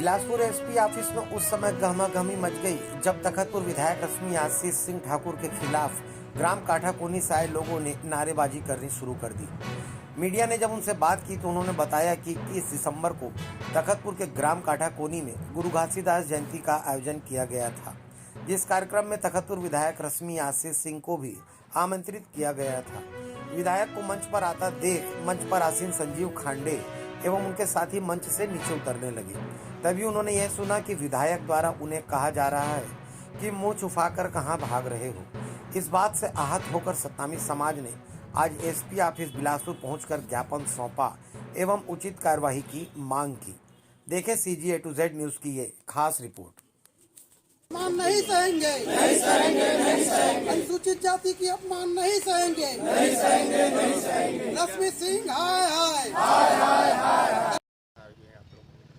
Bilaspur SP office में उस समय गहमागहमी मच गई जब तखतपुर विधायक रश्मि आशीष सिंह ठाकुर के खिलाफ ग्राम काठाकोनी से आए लोगों ने नारेबाजी करनी शुरू कर दी। मीडिया ने जब उनसे बात की तो उन्होंने बताया कि 21 दिसंबर को तखतपुर के ग्राम काठाकोनी में गुरु घासीदास जयंती का आयोजन किया गया था, जिस कार्यक्रम में तखतपुर विधायक रश्मि आशीष सिंह को भी आमंत्रित किया गया था। विधायक को मंच पर आता देख मंच पर आसीन संजीव खांडे एवं उनके साथी मंच से नीचे उतरने लगे। तभी उन्होंने यह सुना कि विधायक द्वारा उन्हें कहा जा रहा है कि मुंह छुपाकर कहां भाग रहे हो। इस बात से आहत होकर सतनामी समाज ने आज एसपी ऑफिस बिलासपुर पहुंचकर ज्ञापन सौंपा एवं उचित कार्यवाही की मांग की। देखें CG A to Z news की ये खास रिपोर्ट। अपमान नहीं सहेंगे, नहीं सहेंगे, नहीं सहेंगे। अनुसूचित जाति की अपमान नहीं सहेंगे, नहीं सहेंगे, नहीं सहेंगे। रश्मि सिंह हाय हाय, हाय हाय हाय।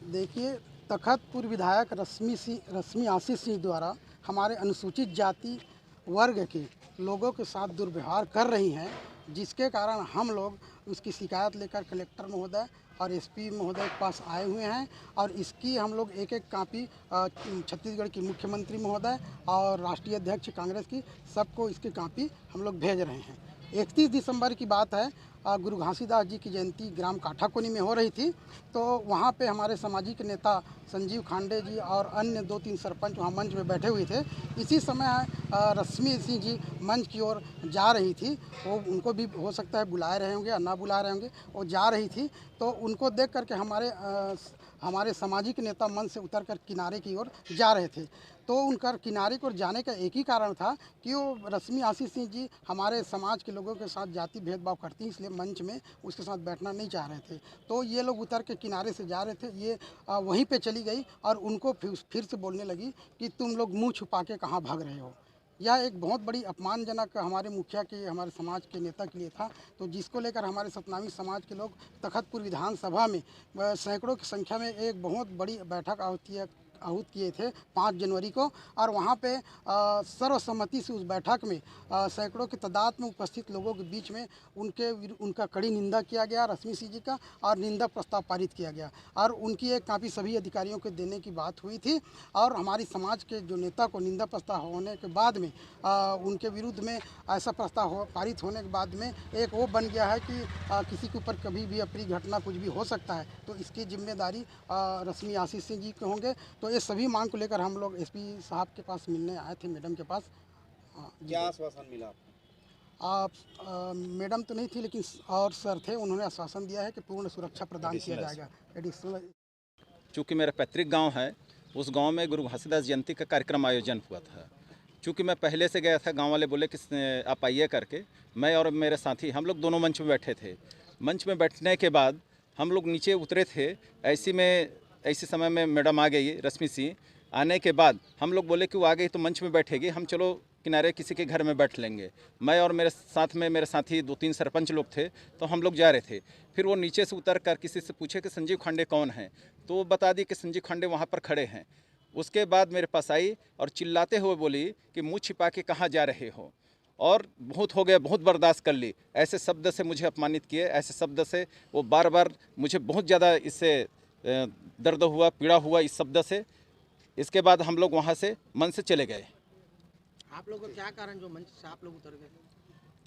देखिए, तखतपुर विधायक रश्मि आशीष सिंह द्वारा हमारे अनुसूचित जाति वर्ग के लोगों के साथ दुर्व्यवहार कर रही हैं, जिसके कारण हम लोग उसकी शिकायत लेकर कलेक्टर महोदय और एसपी महोदय के पास आए हुए हैं और इसकी हम लोग एक एक कॉपी छत्तीसगढ़ की मुख्यमंत्री महोदय और राष्ट्रीय अध्यक्ष कांग्रेस की सबको इसकी कॉपी हम लोग भेज रहे हैं। 31 दिसंबर की बात है, गुरु घासीदास जी की जयंती ग्राम काठाकोनी में हो रही थी, तो वहाँ पे हमारे सामाजिक नेता संजीव खांडे जी और अन्य 2-3 सरपंच वहाँ मंच में बैठे हुए थे। इसी समय रश्मि सिंह जी मंच की ओर जा रही थी। वो उनको भी हो सकता है बुलाए रहे होंगे या ना बुलाए रहे होंगे, वो जा रही थी, तो उनको देख करके हमारे सामाजिक नेता मंच से उतरकर किनारे की ओर जा रहे थे। तो उनका किनारे की ओर जाने का एक ही कारण था कि वो रश्मि आशीष सिंह जी हमारे समाज के लोगों के साथ जाति भेदभाव करती, इसलिए मंच में उसके साथ बैठना नहीं चाह रहे थे। तो ये लोग उतर के किनारे से जा रहे थे, ये वहीं पे चली गई और उनको फिर से बोलने लगी कि तुम लोग मुँह छुपा के कहाँ भाग रहे हो। यह एक बहुत बड़ी अपमानजनक हमारे मुखिया के, हमारे समाज के नेता के लिए था। तो जिसको लेकर हमारे सतनामी समाज के लोग तखतपुर विधानसभा में सैकड़ों की संख्या में एक बहुत बड़ी बैठक आहूत किए थे 5 जनवरी को, और वहाँ पे सर्वसम्मति से उस बैठक में सैकड़ों की तादाद में उपस्थित लोगों के बीच में उनका कड़ी निंदा किया गया, रश्मि सिंह जी का, और निंदा प्रस्ताव पारित किया गया और उनकी एक कॉपी सभी अधिकारियों को देने की बात हुई थी। और हमारी समाज के जो नेता को निंदा प्रस्ताव होने के बाद में उनके विरुद्ध में ऐसा प्रस्ताव पारित होने के बाद में एक वो बन गया है कि किसी के ऊपर कभी भी अप्रिय घटना कुछ भी हो सकता है, तो इसकी जिम्मेदारी रश्मि आशीष सिंह जी के होंगे। तो ये सभी मांग को लेकर हम लोग एसपी साहब के पास मिलने आए थे, मैडम के पास। क्या आश्वासन मिला आपको? आप मैडम तो नहीं थी, लेकिन और सर थे, उन्होंने आश्वासन दिया है कि पूर्ण सुरक्षा प्रदान किया जाएगा। एडिशनल चूँकि मेरा पैतृक गांव है, उस गांव में गुरु घासीदास जयंती का कार्यक्रम आयोजन हुआ था। चूँकि मैं पहले से गया था, गांव वाले बोले कि आप आइए करके, मैं और मेरे साथी हम लोग दोनों मंच में बैठे थे। मंच में बैठने के बाद हम लोग नीचे उतरे थे, ऐसी समय में मैडम आ गई रश्मि सिंह। आने के बाद हम लोग बोले कि वो आ गई तो मंच में बैठेगी, हम चलो किनारे किसी के घर में बैठ लेंगे। मैं और मेरे साथ में मेरे साथी 2-3 सरपंच लोग थे, तो हम लोग जा रहे थे। फिर वो नीचे से उतर कर किसी से पूछे कि संजीव खांडे कौन हैं, तो वो बता दी कि संजीव खांडे वहाँ पर खड़े हैं। उसके बाद मेरे पास आई और चिल्लाते हुए बोली कि मुँह छिपा के कहाँ जा रहे हो, और बहुत हो गया, बहुत बर्दाश्त कर ली। ऐसे शब्द से मुझे अपमानित किए, ऐसे शब्द से वो बार बार मुझे बहुत ज़्यादा इससे दर्द हुआ, पीड़ा हुआ इस शब्द से। इसके बाद हम लोग वहाँ से मंच से चले गए। आप लोगों का क्या कारण जो मंच से आप लोग उतर गए?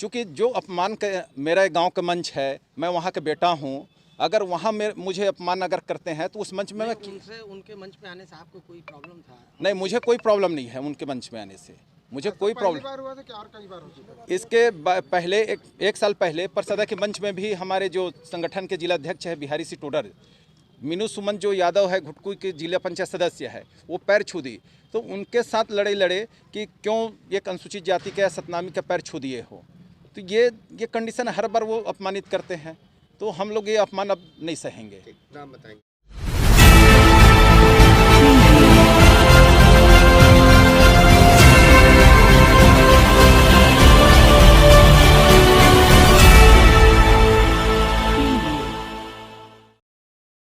चूँकि जो अपमान का मेरा गांव का मंच है, मैं वहाँ का बेटा हूँ, अगर वहाँ मुझे अपमान अगर करते हैं तो उस मंच में उनके मंच पे आने से आपको कोई प्रॉब्लम था? नहीं, मुझे कोई प्रॉब्लम नहीं है उनके मंच में आने से, मुझे कोई प्रॉब्लम। बार हुआ था कि और कई बार हो चुका? इसके पहले एक साल पहले परसदा के मंच में भी हमारे जो संगठन के जिलाध्यक्ष है बिहारी सी टोडर मीनू सुमन जो यादव है, घुटकू के जिला पंचायत सदस्य है, वो पैर छू दी, तो उनके साथ लड़े कि क्यों एक अनुसूचित जाति के सतनामी का पैर छू दिए हो। तो ये कंडीशन हर बार वो अपमानित करते हैं, तो हम लोग ये अपमान अब नहीं सहेंगे। नाम बताएंगे?